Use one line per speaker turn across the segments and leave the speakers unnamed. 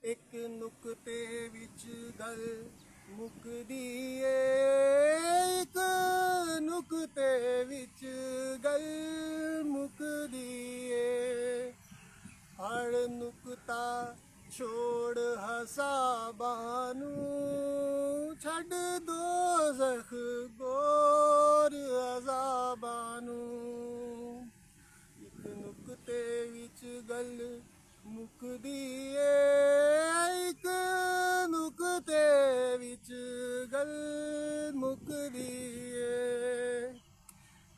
ਇੱਕ ਨੁਕਤੇ ਵਿੱਚ ਗੱਲ ਮੁੱਕਦੀ ਏ, ਇੱਕ ਨੁਕਤੇ ਵਿੱਚ ਗੱਲ ਮੁੱਕਦੀ ਏ। ਹਰ ਨੁਕਤਾ ਛੋੜ ਹਸਾਬਾਂ ਨੂੰ, ਛੱਡ ਦੋਜ਼ਖ ਗੌਰ ਅਜ਼ਾਬਾਂ ਨੂੰ। ਇੱਕ ਨੁਕਤੇ ਵਿੱਚ ਗੱਲ ਮੁੱਕਦੀ ਏ, ਇੱਕ ਨੁਕਤੇ ਵਿੱਚ ਗੱਲ ਮੁੱਕਦੀ ਏ।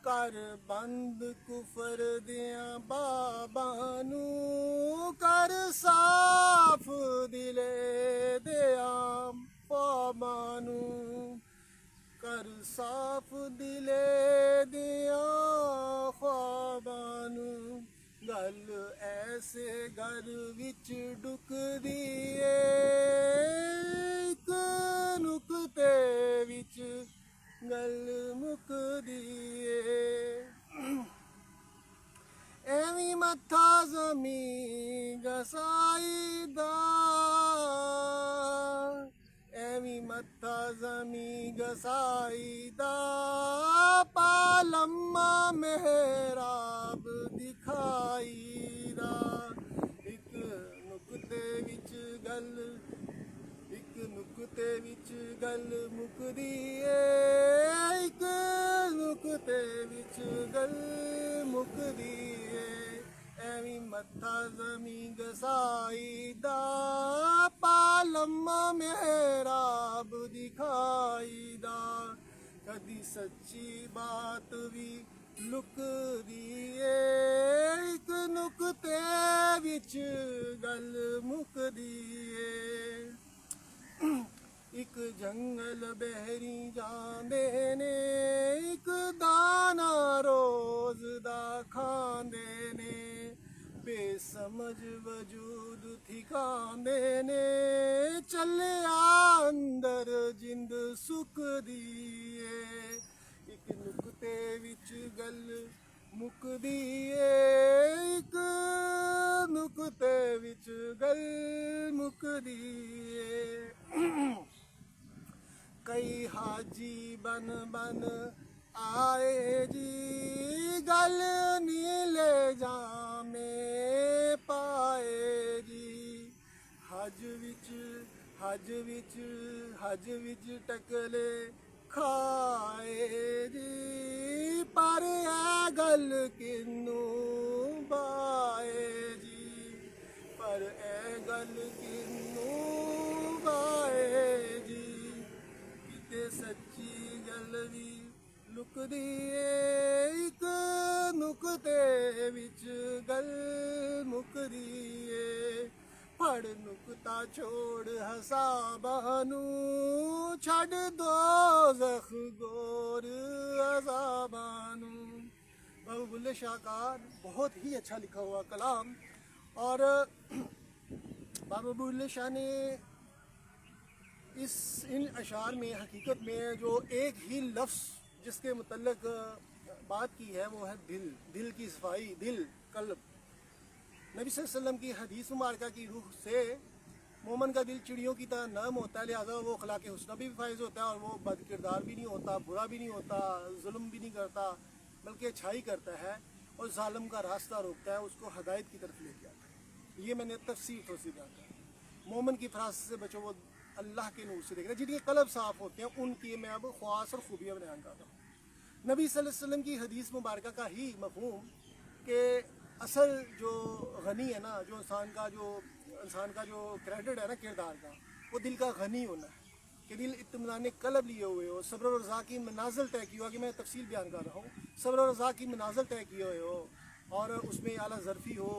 ਕਰ ਬੰਦ ਕੁਫਰ ਦਿਆਂ ਬਾਬਾਂ ਨੂੰ, ਕਰ ਸਾਫ ਦਿਲੇ ਦਿਆਂ ख्वाबां नूं, कर साफ दिले दियां ख्वाबां नूं। गल ऐसे घर विच डुकदी ए, इक नुकते विच गल मुकदी ए। एवी मत्था ज़मीं गसाईदा, एवी मत्था ज़मीं गसाईदा, पालम्मा मेहराब दिखाईदा। एक नुकते विच गल, एक नुकते विच गल मुकदी ए, एक नुकते विच गल मुकदी ए। एवी मत्था ज़मीं गसाईदा, पालम्मा मेहराब दिखाईदा। कदी सच्ची बात भी लुकदी ए, एक नुकते विच गल मुकदी ए। एक जंगल बहरी जांदे ने, एक दाना रोज दा खांदे ने, बेसमझ वजूद ठिकांदे ने, चलिया अंदर जिंद सुकदी ए। एक नुकते विच गल मुकदी ए, एक नुकते विच गल मुकदी ए। कई हाजी बन बन आए जी, गल नीले जामे पाए जी। हज विच टकले खाए जी, पर ए गल किनू बाए जी, पर ए गल किनू बाए जी। किते सच्ची गल भी लुकदी ए, एक नुकते विच गल मुकदी ए। फड़ नुकता छोड़ हसाबां नूं, छड़ दोज़ख गोर अज़ाबां नूं। बाबा बुल्ले शाह का बहुत ही अच्छा लिखा हुआ कलाम। और बाबा बुल्ले शाह ने इन अशार में हकीकत में जो एक ही लफ्ज़ जिसके मुतल्लिक़ बात की है वो है दिल। दिल की सफाई, दिल, कल्ब। नबी सल्लल्लाहु अलैहि वसल्लम की हदीस मुबारका की रूह से मोमन का दिल चिड़ियों की तरह नरम होता है, लिहाजा वो अखलाक हुस्ना भी फाइज होता है, और वो बद किरदार भी नहीं होता, बुरा भी नहीं होता, जुल्म भी नहीं करता, बल्कि अच्छाई करता है और जालिम का रास्ता रोकता है, उसको हदायत की तरफ लेके आता है। ये मैंने तफसीर तो सी बात है। मोमन की फरासत से बचो, वो अल्लाह के नूर से देख रहे हैं। जिनके कल्ब साफ़ होते हैं उनकी मैं अब ख्वास और खूबियाँ बयान करता हूँ। नबी सल्लल्लाहु अलैहि वसल्लम की हदीस मुबारका का ही मफ़हूम कि असल जो गनी है ना, जो इंसान का जो क्रेडिट है ना किरदार का, वो दिल का गनी होना है, कि दिल इत्मीनान कल्ब लिए हुए हो, सब्र और रज़ा की मनाज़िल तय की हो, कि मैं तफसील बयान कर रहा हूँ, सब्र और रज़ा की मनाज़िल तय किए हुए हो, और उसमें आला ज़रफ़ी हो,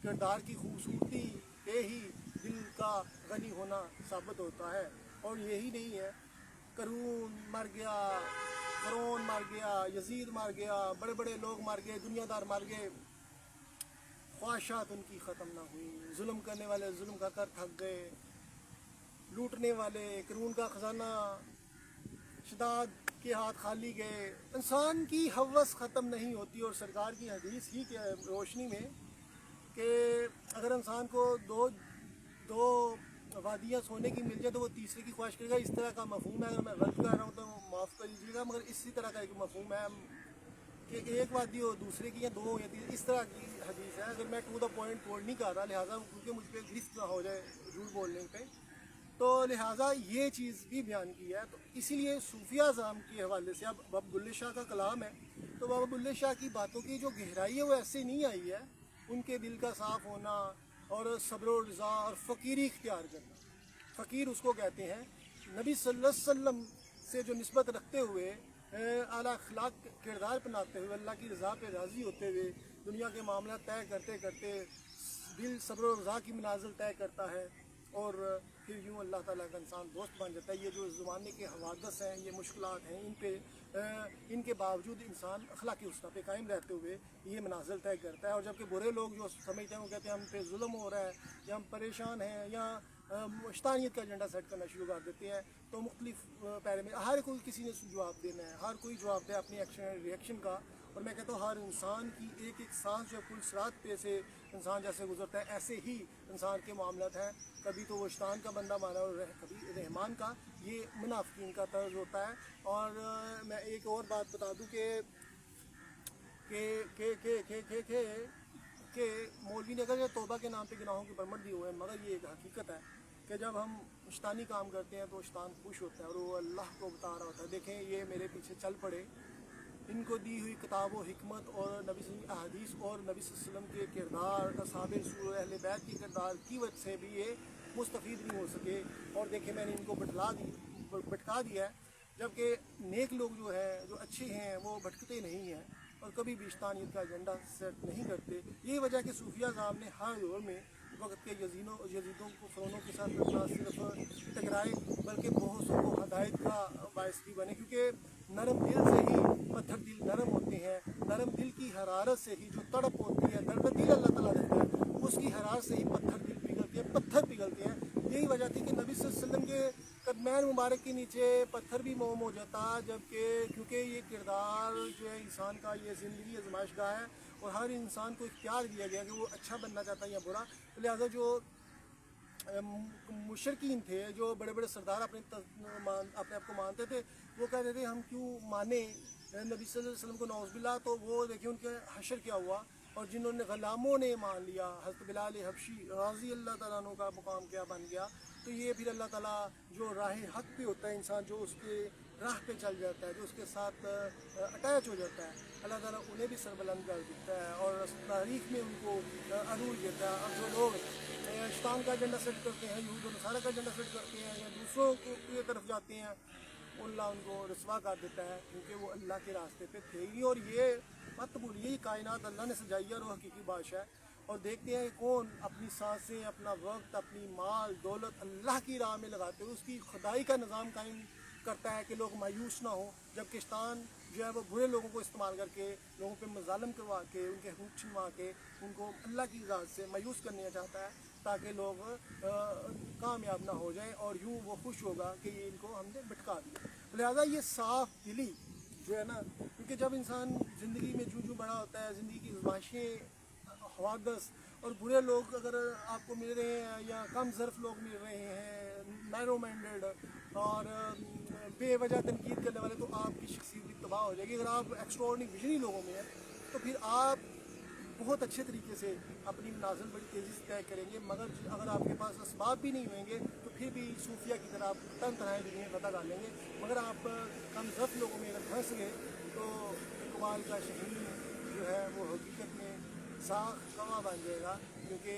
किरदार की खूबसूरती पे ही दिल का गनी होना साबित होता है। और यही नहीं है, करून मर गया, फ़िरौन मर गया, यजीद मर गया, बड़े बड़े लोग मर गए, दुनियादार मर गए, ख्वाहिशात उनकी ख़त्म ना हुई, जुल्म करने वाले जुल्म का कर थक गए, लूटने वाले करून का ख़जाना शदाद के हाथ खाली गए। इंसान की हवस ख़त्म नहीं होती। और सरकार की हदीस ही के रोशनी में कि अगर इंसान को दो वादियाँ सोने की मिल जाए तो वो तीसरे की ख्वाहिश करेगा, इस तरह का मफहूम है। अगर मैं गलत कर रहा हूँ तो माफ़ कर लीजिएगा, मगर इसी तरह का एक मफहूम है कि एक वादी हो दूसरे की, या दो या तीन, इस तरह की हदीस है। अगर मैं टू द पॉइंट कोड नहीं कर रहा, लिहाजा क्योंकि मुझ पर गिरफ्त ना हो जाए झूठ बोलने पे, तो लिहाजा ये चीज़ भी बयान की है। तो इसीलिए सूफिया ज़ाम के हवाले से, अब बाबा बुल्ले शाह का कलाम है, तो बाबा बुल्ले शाह की बातों की जो गहराई है वो ऐसे नहीं आई है। उनके दिल का साफ़ होना और सब्र और रज़ा और फ़कीरी इख्तियार करना, फ़कीर उसको कहते हैं। नबी सल्लल्लाहु अलैहि वसल्लम से जो निस्बत रखते हुए, आला अखलाक किरदार अपनाते हुए, अल्लाह की रज़ा पे राज़ी होते हुए दुनिया के मामला तय करते करते दिल सब्र और रज़ा की मनाजिल तय करता है, और फिर यूँ अल्लाह ताला का इंसान दोस्त बन जाता है। ये जो ज़माने के हवादस हैं, ये मुश्किलात हैं, इनके बावजूद इंसान अखलाकी हुस्न पे कायम रहते हुए ये मनाजिल तय करता है। और जबकि बुरे लोग जो समझते हैं, वो कहते हैं हम पे जुल्म हो रहा है, या हम परेशान हैं, या शैतानियत का एजेंडा सेट करना शुरू कर देते हैं, तो मुख्तलिफ पैरे में हर कोई किसी ने जवाब देना है, हर कोई जवाब दे अपनी एक्शन रिएक्शन का। और मैं कहता हूँ हर इंसान की एक एक सांस जो पुल सिरात पे से इंसान जैसे गुजरता है, ऐसे ही इंसान के मामलात हैं। कभी तो वो शैतान का बंदा माना और कभी रहमान का, ये मुनाफिकीन का तर्ज होता है। और मैं एक और बात बता दूँ कि मौलवी ने अगर तौबा के नाम पे गुनाहों की बरमट दी हुए हैं, मगर ये एक हकीकत है कि जब हम शैतानी काम करते हैं तो शैतान खुश होता है और वो अल्लाह को बता रहा होता है, देखें ये मेरे पीछे चल पड़े, इनको दी हुई किताब व हिकमत और नबी अहदीस और नबी सल्लल्लाहु अलैहि वसल्लम के किरदार, असहाबे रसूल अहले बैत के किरदार की वजह से भी ये मुस्तफ़ीद नहीं हो सके, और देखें मैंने इनको भटका दिया है। जबकि नेक लोग जो है, जो अच्छे हैं, वो भटकते नहीं हैं और कभी भी शैतानियत का एजेंडा सेट नहीं करते। यही वजह कि सूफिया ज़ाम ने हर दौर में वक्त के यजीदों को फ़रोनों के साथ न सिर्फ टकराए, बल्कि बहुत सौ को हदायत का बायस भी बने, क्योंकि नरम दिल से ही पत्थर दिल नरम होते हैं। नरम दिल की हरारत से ही जो तड़प होती है, दर्द दिल अल्लाह ताला देता है, उसकी हरारत से ही पत्थर दिल पिघलते हैं, पत्थर पिघलते हैं। यही वजह थी कि नबी सल्लल्लाहु अलैहि वसल्लम के कदमैन मुबारक के नीचे पत्थर भी मोम हो जाता, जबकि क्योंकि ये किरदार जो है इंसान का, ये ज़िंदगी आज़माइशगाह है और हर इंसान को इख्तियार दिया गया कि वो अच्छा बनना चाहता है या बुरा। लिहाजा जो मुशरकीन थे, जो बड़े बड़े सरदार अपने आप को मानते थे, वो कहते थे हम क्यों माने नबी सल्लल्लाहु अलैहि वसल्लम को, नौज़ुबिल्लाह। तो वो देखिए उनके हशर क्या हुआ, और जिन्होंने ग़ुलामों ने मान लिया, हज़रत बिलाल हबशी रज़ी अल्लाह तआला अन्हु का मुकाम क्या बन गया। तो ये फिर अल्लाह ताला जो राह हक़ पे होता है इंसान, जो उसके राह पे चल जाता है, जो उसके साथ अटैच हो जाता है, अल्लाह ताला उन्हें भी सरबुलंद कर देता है और तारीख़ में उनको अरूज देता है। और जो लोग शैतान का एजेंडा सेट करते हैं, यहूद और नसारा का एजेंडा सेट करते हैं, या दूसरों की तरफ जाते हैं, अल्लाह उनको रसवा कर देता है, क्योंकि वो अल्लाह के रास्ते पे थे ही नहीं। और ये मत भूलिए, ये कायनात अल्लाह ने सजाई है और वो हकीकी बादशाह है। और देखते हैं कौन अपनी सांसें, अपना वक्त, अपनी माल दौलत अल्लाह की राह में लगाते हुए उसकी खुदाई का निज़ाम कायम करता है कि लोग मायूस ना हो। जबकि शैतान जो है वो बुरे लोगों को इस्तेमाल करके लोगों पे मजालम करवा के, उनके हुकूक छिनवा के उनको अल्लाह की ज़ात से मायूस करना चाहता है, ताकि लोग कामयाब ना हो जाएं, और यूँ वो खुश होगा कि ये इनको हमने भटका दिया। लिहाजा ये साफ़ दिली जो है ना, क्योंकि जब इंसान ज़िंदगी में जूँ बड़ा होता है, ज़िंदगी की आज़माइशें, हवादस और बुरे लोग अगर आपको मिल रहे हैं, या कम ज़र्फ़ लोग मिल रहे हैं, नैरो माइंडेड और बेवजह तनकीद करने वाले, तो आपकी शख्सियत भी तबाह हो जाएगी। अगर आप एक्स्ट्राऑर्डिनरी विजनी लोगों में हैं, तो फिर आप बहुत अच्छे तरीके से अपनी मनाज़िल बड़ी तेज़ी से तय करेंगे। मगर अगर आपके पास असबाब भी नहीं होंगे, तो फिर भी सूफिया की तरह आप तन तनहाई दुनिया पता डाल लेंगे। मगर आप कम ज़र्फ़ लोगों में अगर फंस गए, तो इकबाल का शहीन जो है वो हकीकत में साख कवा बन जाएगा, क्योंकि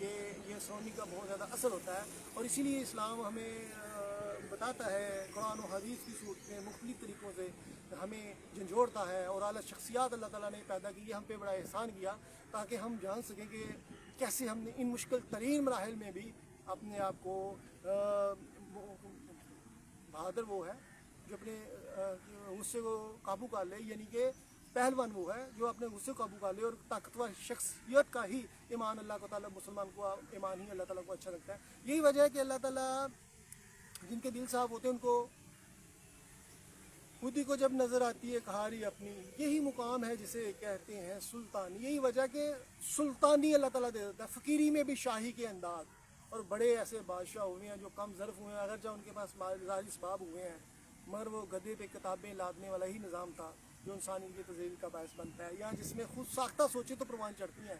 ये सोनी का बहुत ज़्यादा असर होता है। और इसीलिए इस्लाम हमें बताता है, कुरान और हदीस की सूरत में मुख्तलिफ़ तरीक़ों से हमें झंझोड़ता है, और आला शख्सियात अल्लाह ताला ने पैदा की, हम पे बड़ा एहसान किया, ताकि हम जान सकें कि कैसे हमने इन मुश्किल तरीन मराहिल में भी अपने आप को बहादुर वो है जो अपने गुस्से को काबू कर ले, यानी कि पहलवान वो है जो अपने गुस्से को काबू कर ले, और ताकतवर शख्सियत का ही ईमान अल्लाह को ताला, मुसलमान को ईमान ही अल्लाह ताला को अच्छा लगता है। यही वजह है कि अल्लाह ताला जिनके दिल साफ होते हैं उनको खुदी को जब नज़र आती है कहारी अपनी, यही मुकाम है जिसे कहते हैं सुल्तान। यही वजह के सुल्तानी अल्लाह ताला दे देता है, फ़कीरी में भी शाही के अंदाज, اور بڑے ایسے بادشاہ ہوئے ہیں جو کم ظرف ہوئے ہیں، اگرچہ ان کے پاس ظاہری اسباب ہوئے ہیں، مگر وہ گدے پہ کتابیں لادنے والا ہی نظام تھا جو انسانیت کی تذلیل کا باعث بنتا ہے، یا جس میں خود ساختہ سوچیں تو پروان چڑھتی ہیں،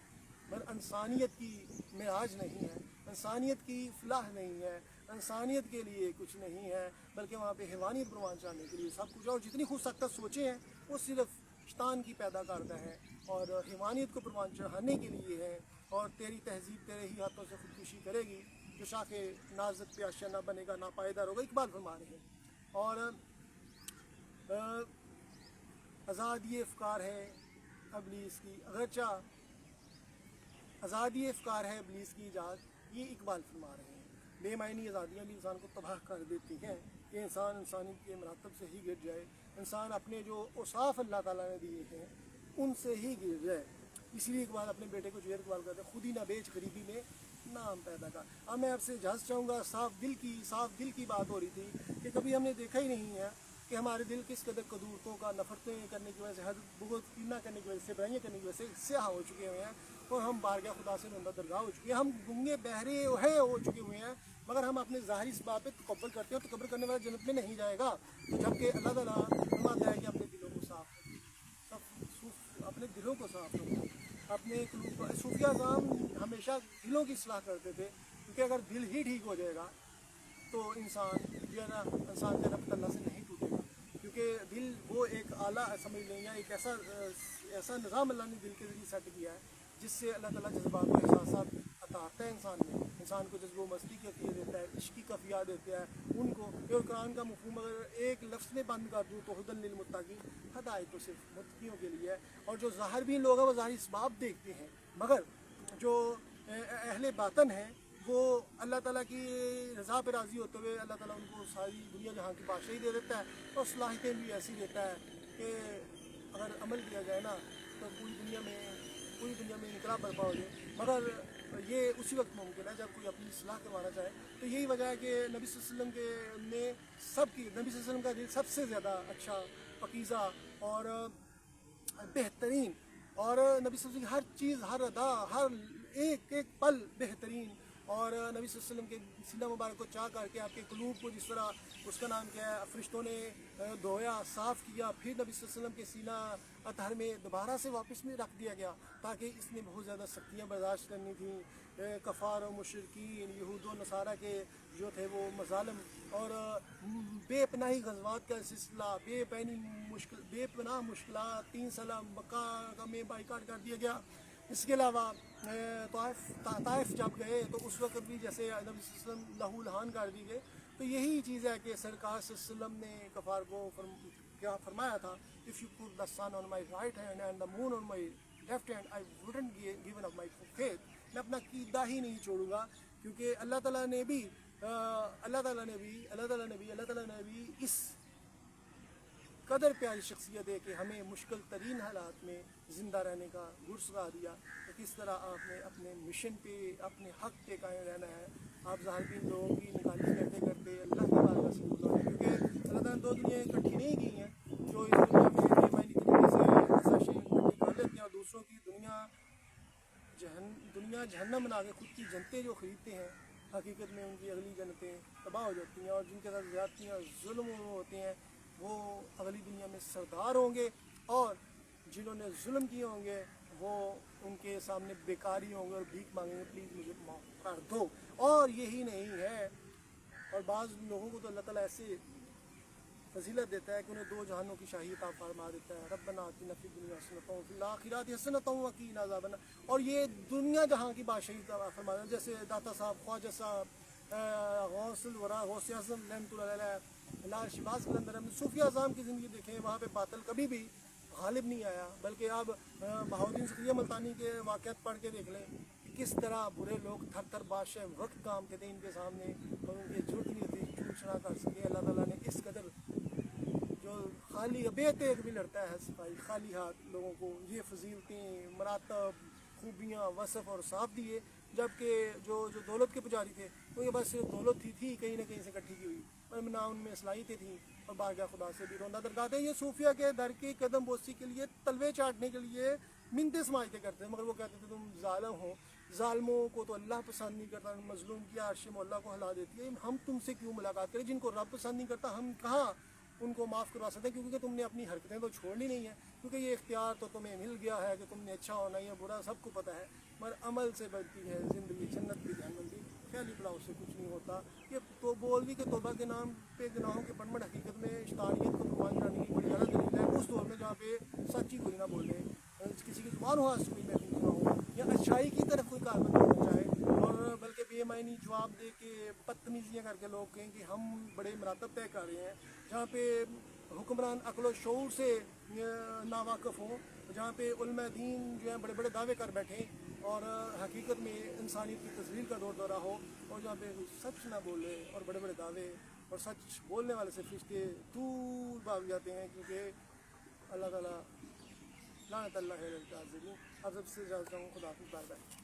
مگر انسانیت کی معراج نہیں ہے، انسانیت کی فلاح نہیں ہے، انسانیت کے لیے کچھ نہیں ہے، بلکہ وہاں پہ حیوانیت پروان چڑھانے کے لیے سب کچھ ہے، اور جتنی خود ساختہ سوچیں ہیں وہ صرف شیطان کی پیدا کردہ ہے اور حیوانیت کو پروان چڑھانے کے لیے ہے، اور تیری تہذیب تیرے ہی ہاتھوں سے خودکشی کرے گی، جو شاخ نازک پہ آشیاں نہ بنے گا، نہ پائیدار ہوگا، اقبال فرما رہے ہیں۔ اور آزادی افکار ہے ابلیس کی، اگرچہ آزادی افکار ہے ابلیس کی ایجاد، یہ اقبال فرما رہے ہیں۔ بے معنی آزادیاں بھی انسان کو تباہ کر دیتی ہیں کہ انسان انسانیت کے مراتب سے ہی گر جائے، انسان اپنے جو اوصاف اللہ تعالیٰ نے دیے ہیں ان سے ہی گر جائے۔ اس لیے اقبال اپنے بیٹے کو جو اقبال کرتے ہیں، خود ہی نہ بیچ غریبی میں نام پیدا کر۔ اب میں آپ سے اجازت چاہوں گا، صاف دل کی بات ہو رہی تھی کہ کبھی ہم نے دیکھا ہی نہیں ہے کہ ہمارے دل کس قدر قدورتوں کا، نفرتیں کرنے کی وجہ سے، حد بغض کینہ کرنے کی وجہ سے، برائیاں کرنے کی وجہ سے سیاہ ہو چکے ہوئے ہیں، اور ہم بارگاہ خدا سے روندہ درگاہ ہو چکے ہیں، ہم گنگے بہرے ہو چکے ہوئے ہیں، مگر ہم اپنے ظاہری اسباب پہ تکبر کرتے ہیں، اور تکبر کرنے والا جنت میں نہیں جائے گا، جبکہ اللہ تعالیٰ فرماتا ہے کہ اپنے دلوں کو صاف اپنے دلوں کو صاف رکھو، اپنے قلوب کو۔ صوفیہ اعظام ہمیشہ دلوں کی اصلاح کرتے تھے، کیونکہ اگر دل ہی ٹھیک ہو جائے گا تو انسان جو ہے نا، انسان کا ربط اللہ سے نہیں ٹوٹے گا، کیونکہ دل وہ ایک آلہ سمجھ لیں، یا ایک ایسا نظام اللہ نے دل کے ذریعے سیٹ کیا ہے جس سے اللہ تعالیٰ جذبات و احساسات عطاتا ہے انسان میں، انسان کو جذب و مستی کی عطیہ دیتا ہے، عشق کی کفیہ دیتا ہے ان کو۔ اور قرآن کا مفہوم اگر ایک لفظ میں بند کر دوں تو ہدی للمتقین، ہدایت تو صرف متقیوں کے لیے ہے، اور جو ظاہر بھی لوگ ہیں وہ ظاہری اسباب دیکھتے ہیں، مگر جو اہل باطن ہیں وہ اللہ تعالیٰ کی رضا پہ راضی ہوتے ہوئے اللہ تعالیٰ ان کو ساری دنیا جہاں کی بادشاہی دے دیتا ہے، اور صلاحیتیں بھی ایسی دیتا ہے کہ اگر عمل کیا جائے نا تو پوری دنیا میں انقلاب برپا ہو جائے، مگر یہ اسی وقت ممکن ہے جب کوئی اپنی اصلاح کروانا چاہے۔ تو یہی وجہ ہے کہ نبی صلی اللہ علیہ وسلم نبی صلی اللہ علیہ وسلم کا دل سب سے زیادہ اچھا، پاکیزہ اور بہترین، اور نبی صلی اللہ علیہ وسلم کی ہر چیز، ہر ادا، ہر ایک پل بہترین، اور نبی صلی اللہ علیہ وسلم کے سینہ مبارک کو چاہ کر کے آپ کے قلوب کو جس طرح اس کا نام کیا ہے فرشتوں نے دھویا، صاف کیا، پھر نبی صلی اللہ علیہ وسلم کے سینہ اطہر میں دوبارہ سے واپس میں رکھ دیا گیا، تاکہ اس نے بہت زیادہ سختیاں برداشت کرنی تھیں، کفار و مشرکین، یہود و نصارہ کے جو تھے وہ مظالم، اور بے پناہی غزوات کا سلسلہ، بے پناہ مشکلات، 3 سال مکہ میں بائیکاٹ کر دیا گیا۔ اس کے علاوہ طائف جب گئے تو اس وقت بھی جیسے نبی صلی اللہ علیہ وسلم لہو لہان کر دی گئے، تو یہی چیز ہے کہ سرکار صلی اللہ علیہ وسلم نے کفار کو کیا فرمایا تھا، if you put the sun on my right hand and the moon on my left hand I wouldn't given up my faith، میں اپنا عقیدہ ہی نہیں چھوڑوں گا، کیونکہ اللہ تعالیٰ نے بھی اس قدر پیاری شخصیت ہے کہ ہمیں مشکل ترین حالات میں زندہ رہنے کا گر سکھا دیا کہ کس طرح آپ نے اپنے مشن پہ، اپنے حق پہ قائم رہنا ہے۔ آپ ظاہر بین لوگوں کی نکالی کرتے کرتے اللہ کے بارگاہ سے گزارے، کیونکہ اللہ تعالیٰ نے 2 دنیا اکٹھی نہیں کی ہیں، جو اس دنیا میں بے معنی طریقے سے ساشیں اکٹھی کر لیتے ہیں اور دوسروں کی دنیا جہنم بنا کے خود کی جنتیں جو خریدتے ہیں، حقیقت میں ان کی اگلی جنتیں تباہ ہو جاتی ہیں، اور جن کے ساتھ زیادتیاں ظلم ہوتے ہیں وہ اگلی دنیا میں سردار ہوں گے، اور جنہوں نے ظلم کیے ہوں گے وہ ان کے سامنے بیکاری ہوں گے اور بھیک مانگیں گے، پلیز مجھے معاف کر دو۔ اور یہی نہیں ہے، اور بعض لوگوں کو تو اللہ تعالیٰ ایسے فضیلت دیتا ہے کہ انہیں 2 جہانوں کی شاہی عطا فرما دیتا ہے، ربنا آتنا فی الدنیا حسنۃ وفی الآخرۃ حسنۃ وقنا عذاب النار، اور یہ دنیا جہاں کی بادشاہی عطا فرما دیتا ہے، جیسے داتا صاحب، خواجہ صاحب، غوث الورا، غوث اعظم رحمۃ اللہ علیہ، لال شہباز قلندر، صوفیہ اعظام کی زندگی دیکھیں، وہاں پہ باطل کبھی بھی غالب نہیں آیا، بلکہ آپ بہاؤالدین ذکریہ ملتانی کے واقعات پڑھ کے دیکھ لیں کہ کس طرح برے لوگ تھر بادشاہ وقت کام کے تھے ان کے سامنے، اور ان کی ضرورت نہیں ہوتی چوٹ چھڑا کر سکے۔ اللہ تعالیٰ نے اس قدر جو خالی بیت ایک بھی لڑتا ہے صفائی، خالی ہاتھ لوگوں کو یہ فضیلتیں، مراتب، خوبیاں، وصف اور صاف دیے، جبکہ جو دولت کے پجاری تھے ان کے پاس صرف دولت تھی کہیں نہ کہیں سے اکٹھی کی ہوئی، اور نہ ان میں صلاحیتیں تھیں، اور بارگاہ خدا سے بھی روندہ درگاہ تھے۔ یہ صوفیہ کے در کی قدم بوسی کے لیے، تلوے چاٹنے کے لیے منتیں سماجتے کرتے ہیں، مگر وہ کہتے تھے تم ظالم ہو، ظالموں کو تو اللہ پسند نہیں کرتا، مظلوم کی عرش مولا کو ہلا دیتی ہے، ہم تم سے کیوں ملاقات کریں؟ جن کو رب پسند نہیں کرتا ہم کہاں ان کو معاف کروا سکتے ہیں، کیونکہ تم نے اپنی حرکتیں تو چھوڑنی نہیں ہیں، کیونکہ یہ اختیار تو تمہیں مل گیا ہے کہ تم نے اچھا ہونا یا برا سب کو پتہ ہے، مگر عمل سے بڑھتی ہے زندگی، جنت بھی جہنم بھی، خیالی بلاؤ سے کچھ نہیں ہوتا۔ یہ تو بول بھی کہ توبہ کے نام پہ گناہوں کے پڑمٹ حقیقت میں اشتاریت کو قربان کرنے کی بڑی غلط دلیل ہے، اس دور میں جہاں پہ سچی کوئی نہ بولے، کسی کی زبان ہو آج کوئی محفوظ نہ ہو، یا اچھائی کی طرف کوئی کاربن ہونا چاہے، اور بلکہ بے معنی جواب دے کے بدتمیزیاں کر کے لوگ کہیں کہ ہم بڑے مراتب طے کر رہے ہیں، جہاں پہ حکمران عقل و شعور سے ناواقف ہوں، جہاں پہ علماء دین جو ہیں بڑے بڑے دعوے کر بیٹھیں اور حقیقت میں انسانیت کی تزلیل کا دور دورہ ہو، اور جہاں پہ کوئی سچ نہ بولے اور بڑے بڑے دعوے اور سچ بولنے والے سے فرشتے دور بھاگ جاتے ہیں، کیونکہ اللہ تعالیٰ لعنت اللہ علی الکاذبین۔ اب سب سے اجازت چاہوں، خدا حافظ، بائے بائے۔